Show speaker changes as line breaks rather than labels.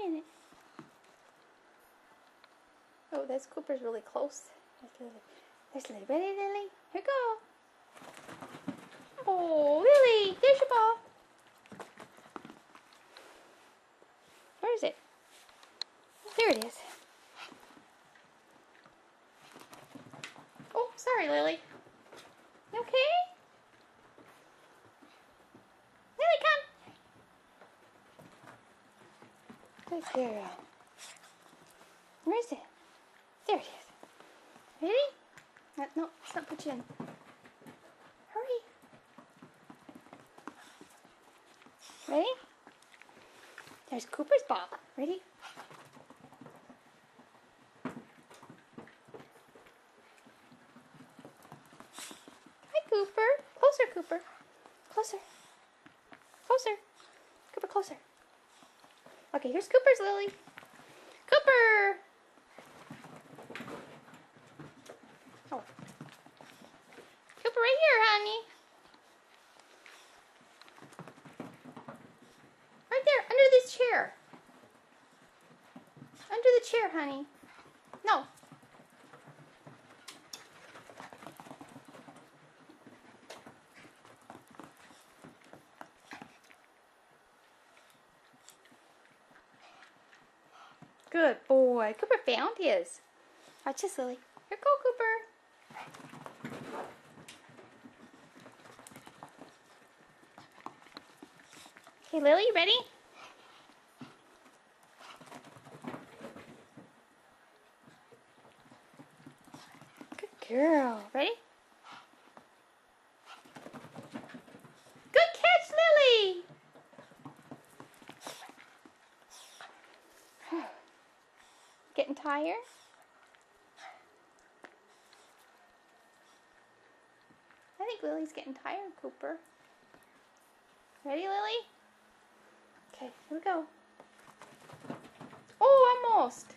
minute. Oh, this Cooper's really close. There's Lily. Ready, Lily? Here you go. Oh, Lily, there's your ball. Where is it? There it is. Oh, sorry, Lily. You okay? Lily, come. Good girl. Where is it? There it is. Ready? No, let's not put you in. Hurry. Ready? There's Cooper's ball. Ready? Hi, Cooper. Closer, Cooper. Closer. Closer. Cooper, closer. Okay, here's Cooper's, Lily. Cooper! Oh. Cooper, right here, honey. Right there, under this chair. Under the chair, honey. No. Good boy. Cooper found his. Watch this, Lily. Here go, Cooper. Okay, Lily, you ready? Good girl. Ready? Good catch, Lily! Getting tired? I think Lily's getting tired, Cooper. Ready, Lily? Okay, here we go. Oh, almost.